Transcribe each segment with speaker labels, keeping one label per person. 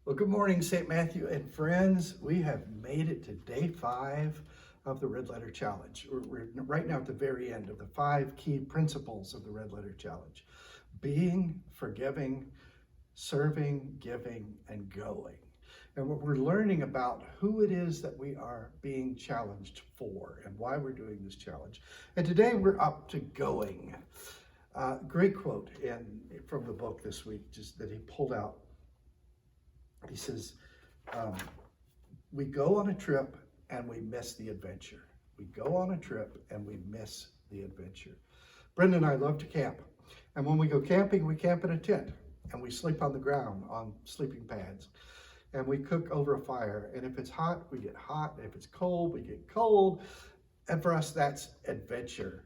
Speaker 1: Well, good morning, St. Matthew and friends. We have made it to day 5 of the Red Letter Challenge. We're right now at the very end of the 5 key principles of the Red Letter Challenge: being, forgiving, serving, giving, and going. And what we're learning about who it is that we are being challenged for and why we're doing this challenge. And today we're up to going. Great quote from the book this week, just that he pulled out. He says, we go on a trip and we miss the adventure. We go on a trip and we miss the adventure. Brenda and I love to camp. And when we go camping, we camp in a tent and we sleep on the ground on sleeping pads. And we cook over a fire. And if it's hot, we get hot. If it's cold, we get cold. And for us, that's adventure.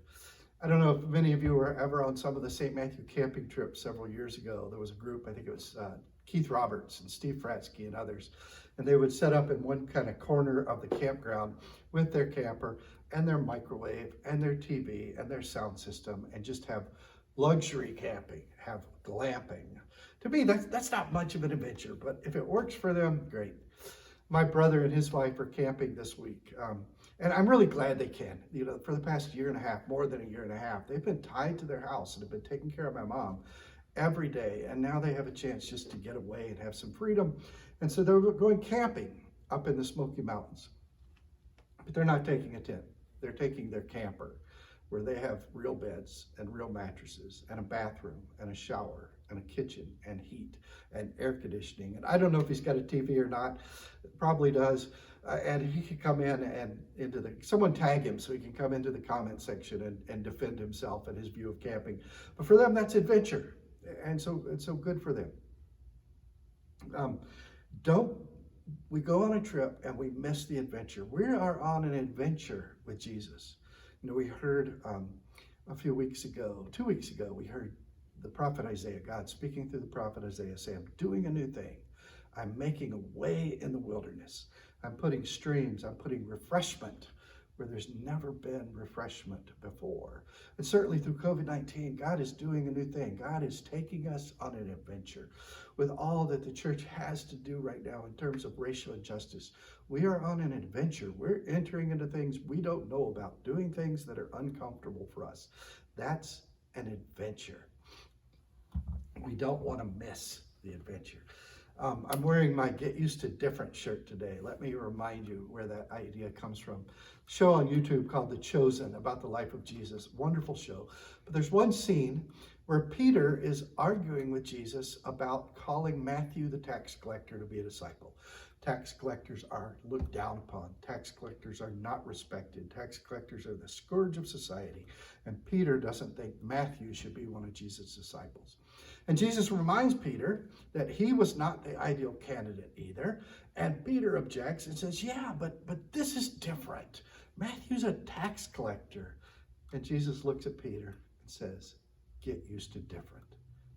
Speaker 1: I don't know if many of you were ever on some of the St. Matthew camping trips several years ago. There was a group, I think it was Keith Roberts and Steve Fratsky and others. And they would set up in one kind of corner of the campground with their camper and their microwave and their TV and their sound system and just have luxury camping, have glamping. To me, that's not much of an adventure, but if it works for them, great. My brother and his wife are camping this week. And I'm really glad they can. You know, for the past year and a half, more than a year and a half, they've been tied to their house and have been taking care of my mom every day. And now they have a chance just to get away and have some freedom. And so they're going camping up in the Smoky Mountains. But they're not taking a tent. They're taking their camper, where they have real beds and real mattresses and a bathroom and a shower and a kitchen and heat and air conditioning. And I don't know if he's got a TV or not. Probably does. And he can come in and someone tag him so he can come into the comment section and defend himself and his view of camping. But for them, that's adventure. And so it's so good for them. We go on a trip and we miss the adventure. We are on an adventure with Jesus. You know, we heard a few weeks ago, 2 weeks ago, we heard the prophet Isaiah, God speaking through the prophet Isaiah, say, I'm doing a new thing. I'm making a way in the wilderness. I'm putting streams, I'm putting refreshment where there's never been refreshment before. And certainly through COVID-19, God is doing a new thing. God is taking us on an adventure with all that the church has to do right now in terms of racial injustice. We are on an adventure. We're entering into things we don't know about, doing things that are uncomfortable for us. That's an adventure. We don't want to miss the adventure. I'm wearing my Get Used to Different shirt today. Let me remind you where that idea comes from. Show on YouTube called The Chosen, about the life of Jesus. Wonderful show. But there's one scene where Peter is arguing with Jesus about calling Matthew the tax collector to be a disciple. Tax collectors are looked down upon. Tax collectors are not respected. Tax collectors are the scourge of society. And Peter doesn't think Matthew should be one of Jesus' disciples. And Jesus reminds Peter that he was not the ideal candidate either. And Peter objects and says, yeah, but this is different. Matthew's a tax collector. And Jesus looks at Peter and says, get used to different.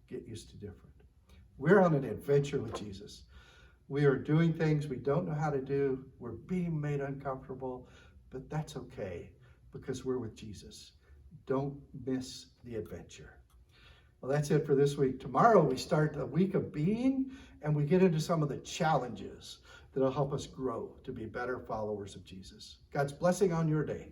Speaker 1: Get used to different. We're on an adventure with Jesus. We are doing things we don't know how to do. We're being made uncomfortable, but that's okay because we're with Jesus. Don't miss the adventure. Well, that's it for this week. Tomorrow we start a week of being, and we get into some of the challenges that'll help us grow to be better followers of Jesus. God's blessing on your day.